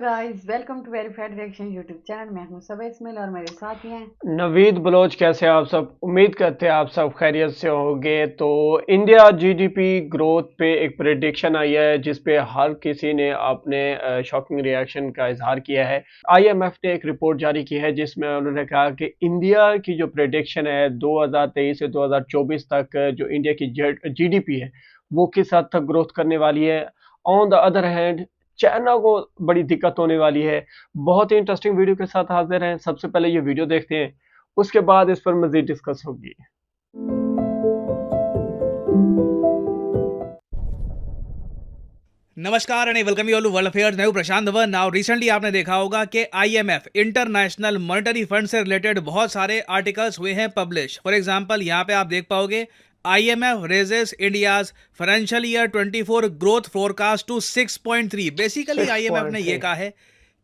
Guys welcome to verified reaction YouTube channel. मैं हूं सबा इस्माइल और मेरे साथ ही हैं नवीद बलोच। कैसे हैं आप सब? उम्मीद करते हैं आप सब खैरियत से होंगे। तो इंडिया जीडीपी ग्रोथ पे एक प्रेडिक्शन आई है जिस पे हर किसी ने अपने शॉकिंग रिएक्शन का इजहार किया है। आईएमएफ ने एक रिपोर्ट जारी की है जिसमें उन्होंने कहा कि इंडिया की जो प्रेडिक्शन है 2023 से 2024 तक जो इंडिया की जीडीपी है वो किस हद तक ग्रोथ करने वाली है। On the other hand China को बड़ी दिक्कत होने वाली है। बहुत ही इंटरेस्टिंग वीडियो के साथ हाजिर हैं। सबसे पहले ये वीडियो देखते हैं, उसके बाद इस पर मजीद डिस्कस होगी। नमस्कार and welcome you all to world affairs. मैं हूं प्रशांत धवन। नाउ रिसेंटली आपने देखा होगा कि आईएमएफ इंटरनेशनल मॉनेटरी फंड से रिलेटेड बहुत सारे आर्टिकल्स हुए हैं पब्लिश। फॉर एग्जांपल यहां पे आप देख पाओगे IMF raises India's financial year 24 growth forecast to 6.3। Basically IMF ने 6.3। यह कहा है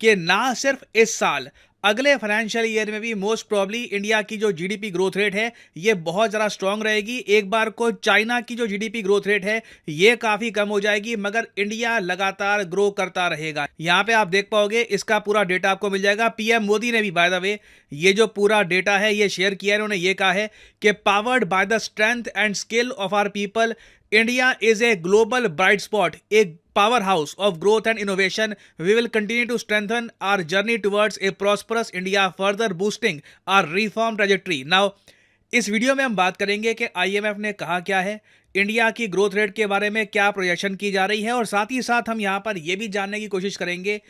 कि ना सिर्फ इस साल, अगले फाइनेंशियल ईयर में भी मोस्ट प्रॉब्ली इंडिया की जो जीडीपी ग्रोथ रेट है ये बहुत ज़्यादा स्ट्रांग रहेगी। एक बार को चाइना की जो जीडीपी ग्रोथ रेट है ये काफ़ी कम हो जाएगी, मगर इंडिया लगातार ग्रो करता रहेगा। यहाँ पे आप देख पाओगे, इसका पूरा डेटा आपको मिल जाएगा। पीएम मोदी ने भी बाय द वे ये जो पूरा डेटा है ये शेयर किया है। उन्होंने ये कहा है कि powered by the strength and skill of our people, India is a global bright spot, a powerhouse of growth and innovation. We will continue to strengthen our journey towards a prosperous India, further boosting our reform trajectory. Now, इस video में हम बात करेंगे कि IMF ने कहा क्या है, इंडिया की ग्रोथ रेट के बारे में क्या प्रोजेक्शन की जा रही है, और साथ ही साथ हम यहाँ पर यह भी जानने की कोशिश करेंगे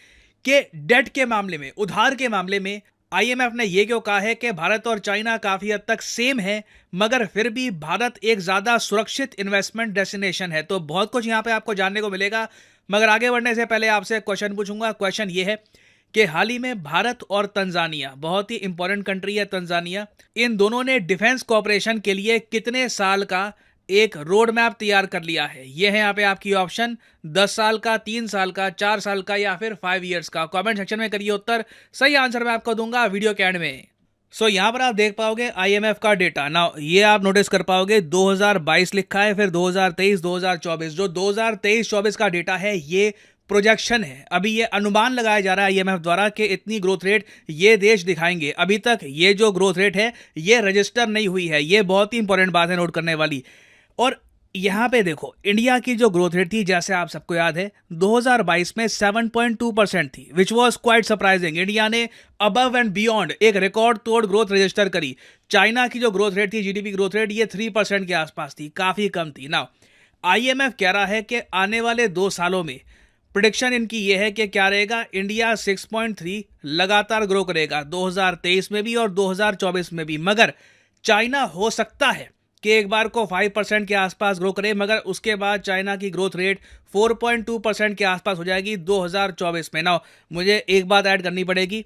कि डेट के मामले में, उधार के मामले में आईएमएफ ने यह क्यों कहा है कि भारत और चाइना काफी हद तक सेम है, मगर फिर भी भारत एक ज्यादा सुरक्षित इन्वेस्टमेंट डेस्टिनेशन है। तो बहुत कुछ यहां पे आपको जानने को मिलेगा, मगर आगे बढ़ने से पहले आपसे क्वेश्चन पूछूंगा। क्वेश्चन ये है कि हाल ही में भारत और तंजानिया, बहुत ही इंपॉर्टेंट कंट्री है तंजानिया, इन दोनों ने डिफेंस कॉपरेशन के लिए कितने साल का एक रोड मैप तैयार कर लिया है? ये है यहाँ पे आपकी ऑप्शन, 10 साल का, 3 साल का, 4 साल का या फिर 5 ईयर्स का। कमेंट सेक्शन में करिए उत्तर। सही आंसर मैं आपको दूंगा वीडियो के एंड में। यहाँ पर आप देख पाओगे आईएमएफ का डेटा। ना ये आप नोटिस कर पाओगे 2022 लिखा है, फिर 2023, 2024। जो 2023-24 का डेटा है ये प्रोजेक्शन है। अभी ये अनुमान लगाया जा रहा है आईएमएफ द्वारा कि इतनी ग्रोथ रेट ये देश दिखाएंगे। अभी तक ये जो ग्रोथ रेट है ये रजिस्टर नहीं हुई है। ये बहुत ही इंपॉर्टेंट बात है नोट करने वाली। और यहां पे देखो, इंडिया की जो ग्रोथ रेट थी, जैसे आप सबको याद है, 2022 में 7.2% थी, which was quite surprising. India ने अबव एंड बियॉन्ड एक रिकॉर्ड तोड़ ग्रोथ रजिस्टर करी। चाइना की जो ग्रोथ रेट थी, जीडीपी ग्रोथ रेट, ये 3% के आसपास थी, काफी कम थी। नाउ आईएमएफ कह रहा है कि आने वाले 2 सालों में प्रेडिक्शन इनकी यह है कि क्या रहेगा, इंडिया 6.3 लगातार ग्रो करेगा 2023 में भी और 2024 में भी। मगर चाइना हो सकता है कि एक बार को 5% के आसपास ग्रो करे, मगर उसके बाद चाइना की ग्रोथ रेट 4.2% के आसपास हो जाएगी 2024 में। ना मुझे एक बात ऐड करनी पड़ेगी,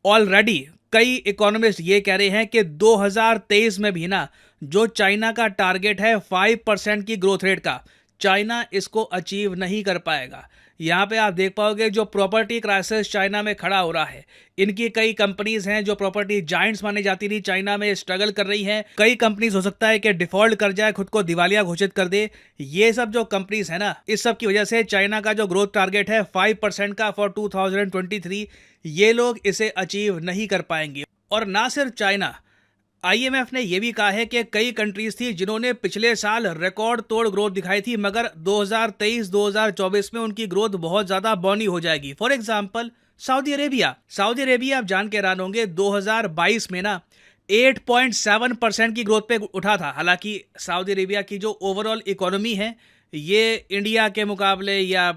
ऑलरेडी कई इकोनॉमिस्ट ये कह रहे हैं कि 2023 में भी ना जो चाइना का टारगेट है 5% की ग्रोथ रेट का, चाइना इसको अचीव नहीं कर पाएगा। यहाँ पे आप देख पाओगे जो प्रॉपर्टी क्राइसिस चाइना में खड़ा हो रहा है, इनकी कई कंपनीज हैं जो प्रॉपर्टी जाइंट्स मानी जाती थी, चाइना में स्ट्रगल कर रही हैं। कई कंपनीज हो सकता है कि डिफॉल्ट कर जाए, खुद को दिवालिया घोषित कर दे। ये सब जो कंपनीज है ना, इस सब की वजह से चाइना का जो ग्रोथ टारगेट है 5% का फॉर 2023, ये लोग इसे अचीव नहीं कर पाएंगे। और ना सिर्फ चाइना, आईएमएफ ने यह भी कहा है कि कई कंट्रीज थी जिन्होंने पिछले साल रिकॉर्ड तोड़ ग्रोथ दिखाई थी, मगर 2023-2024 में उनकी ग्रोथ बहुत ज्यादा बौनी हो जाएगी। फॉर एग्जांपल सऊदी अरेबिया आप जान के हैरान होंगे, 2022 में ना 8.7% की ग्रोथ पे उठा था। हालांकि सऊदी अरेबिया की जो ओवरऑल इकोनॉमी है ये इंडिया के मुकाबले या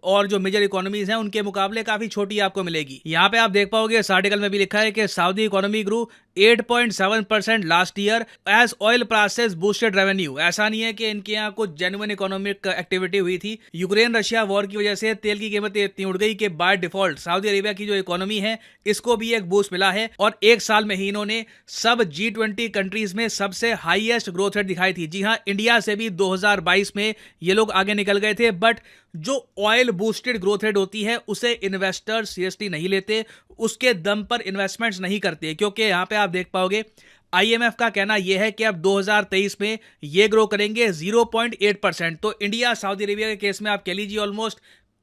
और जो मेजर इकोनॉमीज हैं उनके मुकाबले काफी छोटी आपको मिलेगी। यहाँ पे आप देख पाओगे, इस आर्टिकल में भी लिखा है कि Saudi economy grew 8.7% last year as oil prices boosted revenue. ऐसा नहीं है कि इनके यहाँ कुछ जेन्युइन इकोनॉमिक एक्टिविटी हुई थी, यूक्रेन रशिया वॉर की वजह से तेल की कीमतें इतनी उड़ गई कि बाय डिफॉल्ट सऊदी अरेबिया की जो इकोनॉमी है इसको भी एक बूस्ट मिला है। और एक साल में ही इन्होंने सब G20 कंट्रीज में सबसे हाईएस्ट ग्रोथ रेट दिखाई थी। जी हाँ, इंडिया से भी 2022 में ये लोग आगे निकल गए थे, बट जो ऑयल बूस्टेड ग्रोथ रेट होती है उसे इन्वेस्टर्स सीरियसली नहीं लेते, उसके दम पर इन्वेस्टमेंट्स नहीं करते। क्योंकि यहां पे आप देख पाओगे आईएमएफ का कहना यह है कि अब 2023 में ये ग्रो करेंगे 0.8%। तो इंडिया सऊदी अरेबिया के केस में आप कह लीजिए ऑलमोस्ट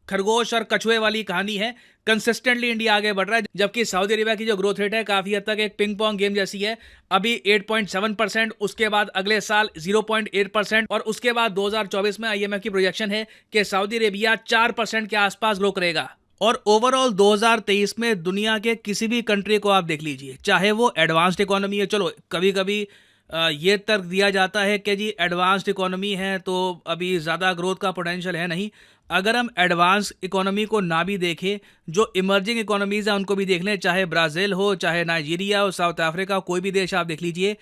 खरगोश और कछुए वाली कहानी है। कंसिस्टेंटली इंडिया आगे बढ़ रहा है, जबकि सऊदी अरेबिया की जो ग्रोथ रेट है काफी हद तक एक पिंग पोंग गेम जैसी है। अभी 8.7%, उसके बाद अगले साल 0.8% और उसके बाद 2024 में आईएमएफ की प्रोजेक्शन है कि सऊदी अरेबिया 4% के आसपास ग्रो करेगा। और ओवरऑल 2023 में दुनिया के किसी भी कंट्री को आप देख लीजिए, चाहे वो एडवांस्ड इकोनॉमी है, चलो कभी कभी ये तर्क दिया जाता है कि जी एडवांस्ड इकोनॉमी है तो अभी ज़्यादा ग्रोथ का पोटेंशियल है नहीं। अगर हम एडवांस इकोनॉमी को ना भी देखें, जो इमर्जिंग इकोनॉमीज़ हैं उनको भी देख लें, चाहे ब्राज़ील हो, चाहे नाइजीरिया हो, साउथ अफ्रीका, कोई भी देश आप देख लीजिए,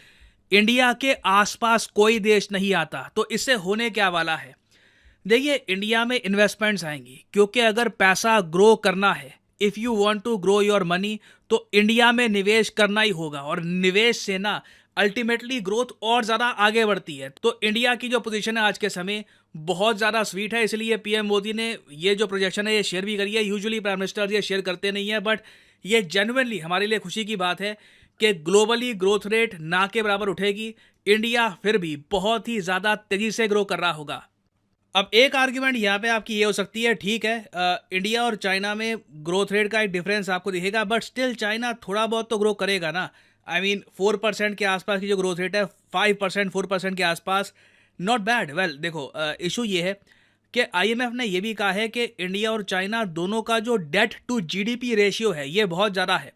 इंडिया के आसपास कोई देश नहीं आता। तो इससे होने क्या वाला है, देखिए इंडिया में इन्वेस्टमेंट्स आएंगी, क्योंकि अगर पैसा ग्रो करना है, if you want to grow your money, तो इंडिया में निवेश करना ही होगा। और निवेश से ना अल्टीमेटली ग्रोथ और ज़्यादा आगे बढ़ती है। तो इंडिया की जो पोजीशन है आज के समय बहुत ज़्यादा स्वीट है, इसलिए पीएम मोदी ने ये जो प्रोजेक्शन है ये शेयर भी करी है। यूजुअली प्राइम मिनिस्टर ये शेयर करते नहीं है, बट ये जेन्युइनली हमारे लिए खुशी की बात है कि ग्लोबली ग्रोथ रेट ना के बराबर उठेगी, इंडिया फिर भी बहुत ही ज़्यादा तेज़ी से ग्रो कर रहा होगा। अब एक आर्ग्यूमेंट यहाँ पे आपकी ये हो सकती है, ठीक है इंडिया और चाइना में ग्रोथ रेट का एक डिफरेंस आपको दिखेगा, बट स्टिल चाइना थोड़ा बहुत तो ग्रो करेगा ना। आई मीन 4% के आसपास की जो ग्रोथ रेट है, 5% 4% के आसपास, नॉट बैड। वेल देखो इशू ये है कि आईएमएफ ने ये भी कहा है कि इंडिया और चाइना दोनों का जो डेट टू जीडीपी रेशियो है ये बहुत ज़्यादा है।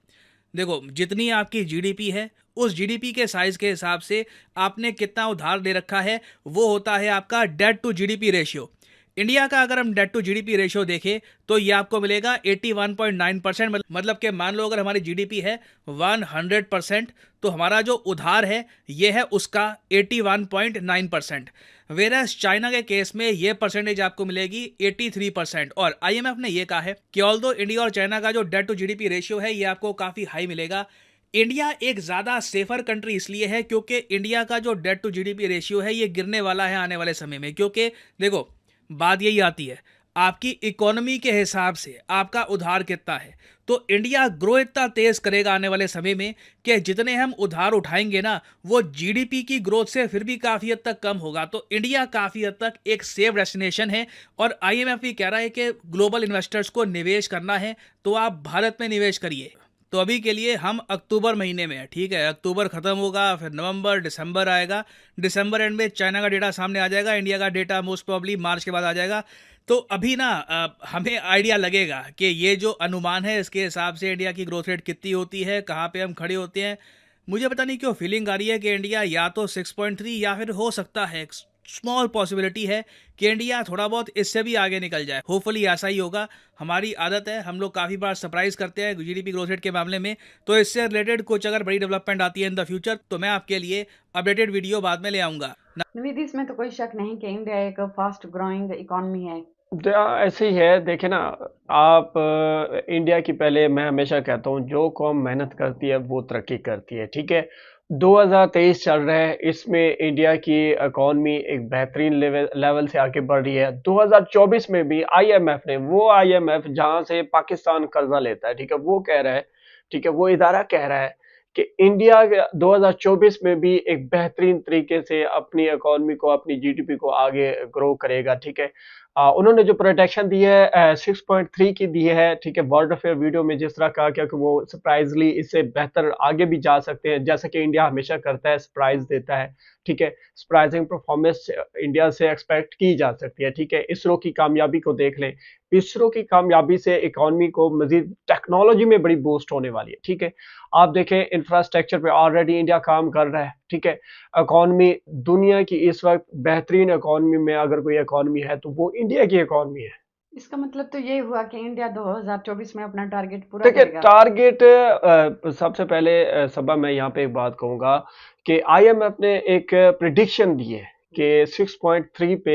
देखो जितनी आपकी जीडीपी है, उस जीडीपी के साइज के हिसाब से आपने कितना उधार दे रखा है, वो होता है आपका debt to GDP ratio. India का अगर हम डेट टू जीडीपी रेशियो देखें तो ये आपको मिलेगा 81.9%। मतलब कि मान लो अगर हमारी जीडीपी है 100%, तो हमारा जो उधार है ये है उसका 81.9%। वेरस चाइना के केस में ये परसेंटेज आपको मिलेगी 83%। और आईएमएफ ने ये कहा है कि ऑल्दो इंडिया और चाइना का जो डेट टू जीडीपी रेशियो है ये आपको काफ़ी हाई मिलेगा, इंडिया एक ज़्यादा सेफर कंट्री इसलिए है क्योंकि इंडिया का जो डेट टू जीडीपी रेशियो है ये गिरने वाला है आने वाले समय में। क्योंकि देखो बात यही आती है, आपकी इकोनॉमी के हिसाब से आपका उधार कितना है, तो इंडिया ग्रो इतना तेज़ करेगा आने वाले समय में कि जितने हम उधार उठाएंगे ना वो जीडीपी की ग्रोथ से फिर भी काफ़ी हद तक कम होगा। तो इंडिया काफ़ी हद तक एक सेफ डेस्टिनेशन है। और आईएमएफ भी कह रहा है कि ग्लोबल इन्वेस्टर्स को निवेश करना है तो आप भारत में निवेश करिए। तो अभी के लिए हम अक्टूबर महीने में है, ठीक है, अक्टूबर ख़त्म होगा, फिर नवंबर दिसंबर आएगा, दिसंबर एंड में चाइना का डेटा सामने आ जाएगा, इंडिया का डेटा मोस्ट प्रॉब्ली मार्च के बाद आ जाएगा। तो अभी ना हमें आइडिया लगेगा कि ये जो अनुमान है इसके हिसाब से इंडिया की ग्रोथ रेट कितनी होती है, कहाँ पे हम खड़े होते हैं। मुझे पता नहीं क्यों फीलिंग आ रही है कि इंडिया या तो 6.3 या फिर हो सकता है स्मॉल पॉसिबिलिटी है कि इंडिया थोड़ा बहुत इससे भी आगे निकल जाए। होपफुली ऐसा ही होगा। हमारी आदत है, हम लोग काफ़ी बार सरप्राइज करते हैं जीडीपी ग्रोथ रेट के मामले में। तो इससे रिलेटेड कुछ अगर बड़ी डेवलपमेंट आती है इन द फ्यूचर तो मैं आपके लिए अपडेटेड वीडियो बाद में ले आऊँगा। नवीद, इसमें तो कोई शक नहीं कि इंडिया एक फास्ट ग्रोइंग इकोनॉमी है। ऐसे ही है। देखे ना आप इंडिया की, पहले मैं हमेशा कहता हूँ जो कौम मेहनत करती है वो तरक्की करती है, ठीक है। 2023 चल रहा है, इसमें इंडिया की इकॉनमी एक बेहतरीन लेवल से आगे बढ़ रही है। 2024 में भी आईएमएफ ने, वो आईएमएफ जहां से पाकिस्तान कर्जा लेता है, ठीक है, वो कह रहा है, ठीक है, वो इदारा कह रहा है कि इंडिया 2024 में भी एक बेहतरीन तरीके से अपनी इकॉनमी को, अपनी जीडीपी को आगे ग्रो करेगा, ठीक है। उन्होंने जो प्रोटेक्शन दी है 6.3 की दी है, ठीक है। वर्ल्ड अफेयर वीडियो में जिस तरह कहा गया कि वो सरप्राइजली इससे बेहतर आगे भी जा सकते हैं, जैसा कि इंडिया हमेशा करता है, सरप्राइज देता है, ठीक है। सरप्राइजिंग परफॉर्मेंस इंडिया से एक्सपेक्ट की जा सकती है, ठीक है। इसरो की कामयाबी को देख लें, इसरो की कामयाबी से इकॉनमी को मजीद टेक्नोलॉजी में बड़ी बूस्ट होने वाली है, ठीक है। आप देखें इंफ्रास्ट्रक्चर पे ऑलरेडी इंडिया काम कर रहा है, ठीक है। इकॉनमी दुनिया की इस वक्त बेहतरीन इकॉनमी में अगर कोई इकॉनमी है तो वो इंडिया की इकॉनमी है। इसका मतलब तो ये हुआ कि इंडिया 2024 में अपना टारगेट पूरा देखिए करेगा। टारगेट सबसे पहले सबा मैं यहाँ पे एक बात कहूँगा कि आईएमएफ ने एक प्रिडिक्शन दी है कि 6.3 पे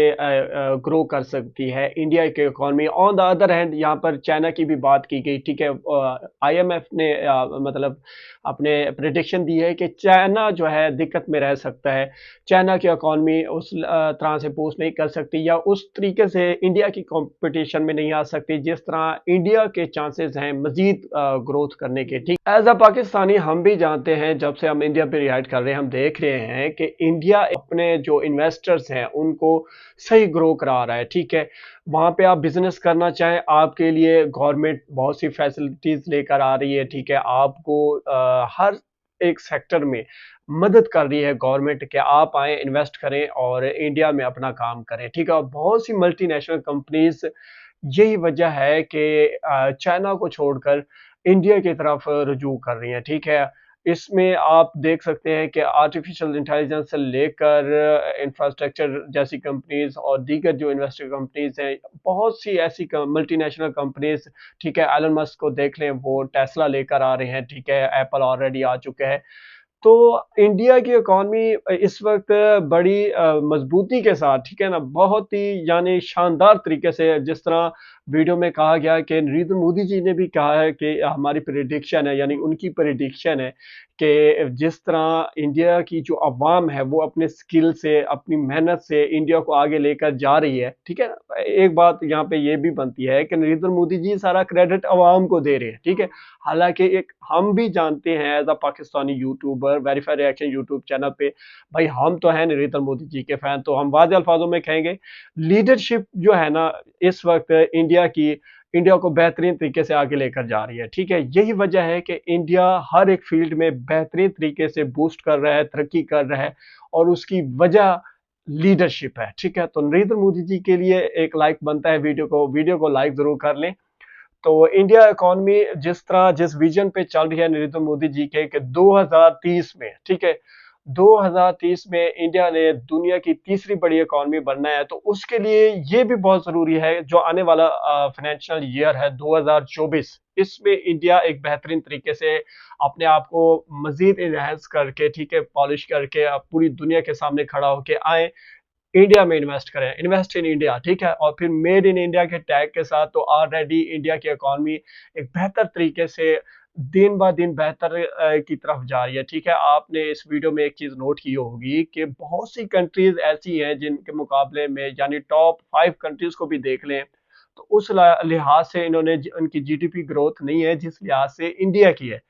ग्रो कर सकती है इंडिया की economy. On the other hand यहाँ पर चाइना की भी बात की गई, ठीक है। आईएमएफ ने मतलब अपने प्रिडिक्शन दी है कि चाइना जो है दिक्कत में रह सकता है, चाइना की इकॉनमी उस तरह से बूस्ट नहीं कर सकती या उस तरीके से इंडिया की कंपटीशन में नहीं आ सकती जिस तरह इंडिया के चांसेस हैं मजीद ग्रोथ करने के, ठीक। एज अ पाकिस्तानी हम भी जानते हैं, जब से हम इंडिया पे रिहाइड कर रहे हैं हम देख रहे हैं कि इंडिया अपने जो इन्वेस्टर्स हैं उनको सही ग्रो करा रहा है, ठीक है। वहाँ पे आप बिजनेस करना चाहें, आपके लिए गवर्नमेंट बहुत सी फैसिलिटीज लेकर आ रही है, ठीक है। आपको हर एक सेक्टर में मदद कर रही है गवर्नमेंट कि आप आए इन्वेस्ट करें और इंडिया में अपना काम करें, ठीक है। और बहुत सी मल्टीनेशनल कंपनीज, यही वजह है कि चाइना को छोड़कर इंडिया की तरफ रुजू कर रही हैं, ठीक है। इसमें आप देख सकते हैं कि आर्टिफिशियल इंटेलिजेंस से लेकर इंफ्रास्ट्रक्चर जैसी कंपनीज और दीगर जो इन्वेस्टर कंपनीज हैं, बहुत सी ऐसी मल्टीनेशनल कंपनीज, ठीक है। एलन मस्क को देख लें, वो टेस्ला लेकर आ रहे हैं, ठीक है। एप्पल ऑलरेडी आ चुके हैं। तो इंडिया की इकॉनमी इस वक्त बड़ी मजबूती के साथ, ठीक है ना, बहुत ही यानी शानदार तरीके से, जिस तरह वीडियो में कहा गया कि नरेंद्र मोदी जी ने भी कहा है कि हमारी प्रेडिक्शन है, यानी उनकी प्रेडिक्शन है कि जिस तरह इंडिया की जो अवाम है वो अपने स्किल से, अपनी मेहनत से इंडिया को आगे लेकर जा रही है, ठीक है ना। एक बात यहाँ पे ये भी बनती है कि नरेंद्र मोदी जी सारा क्रेडिट अवाम को दे रहे हैं, ठीक है। हालांकि एक हम भी जानते हैं as a Pakistani YouTuber, verify reaction YouTube channel पे, भाई हम तो हैं नरेंद्र मोदी जी के फैन, तो हम वाज़ेह अल्फाजों में कहेंगे लीडरशिप जो है ना इस वक्त इंडिया को बेहतरीन तरीके से आगे लेकर जा रही है, ठीक है। यही वजह है कि इंडिया हर एक फील्ड में बेहतरीन तरीके से बूस्ट कर रहा है, तरक्की कर रहा है, और उसकी वजह लीडरशिप है, ठीक है। तो नरेंद्र मोदी जी के लिए एक लाइक बनता है, वीडियो को लाइक जरूर कर लें। तो इंडिया इकॉनमी जिस विजन पे चल रही है नरेंद्र मोदी जी के कि 2030 में, ठीक है, 2030 में इंडिया ने दुनिया की तीसरी बड़ी इकॉनमी बनना है, तो उसके लिए ये भी बहुत जरूरी है जो आने वाला फाइनेंशियल ईयर है 2024, इसमें इंडिया एक बेहतरीन तरीके से अपने आप को मजीद इनहेंस करके, ठीक है, पॉलिश करके पूरी दुनिया के सामने खड़ा होके आए, इंडिया में इन्वेस्ट करें, इन्वेस्ट इन इंडिया, ठीक है। और फिर मेड इन इंडिया के टैग के साथ तो ऑलरेडी इंडिया की इकॉनमी एक बेहतर तरीके से दिन ब दिन बेहतर की तरफ जा रही है, ठीक है। आपने इस वीडियो में एक चीज नोट की होगी कि बहुत सी कंट्रीज ऐसी हैं जिनके मुकाबले में, यानी टॉप 5 कंट्रीज को भी देख लें, तो उस लिहाज से इन्होंने उनकी जीडीपी ग्रोथ नहीं है जिस लिहाज से इंडिया की है।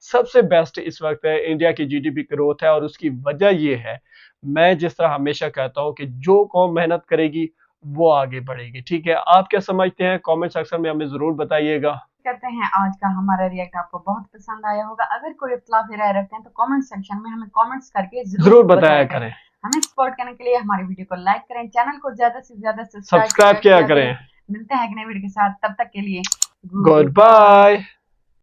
सबसे बेस्ट इस वक्त इंडिया की जीडीपी ग्रोथ है, और उसकी वजह ये है, मैं जिस तरह हमेशा कहता हूं कि जो कौम मेहनत करेगी वो आगे बढ़ेगी, ठीक है। आप क्या समझते हैं? कमेंट सेक्शन में हमें जरूर बताइएगा। करते हैं आज का हमारा रिएक्ट आपको बहुत पसंद आया होगा। अगर कोई इख्तिलाफी राय रखते हैं तो कमेंट सेक्शन में हमें कमेंट्स करके जरूर बताया करें। हमें सपोर्ट करने के लिए हमारी वीडियो को लाइक करें, चैनल को ज्यादा से ज्यादा सब्सक्राइब किया करें। मिलते हैं एक नई वीडियो के साथ, तब तक के लिए गुड बाय।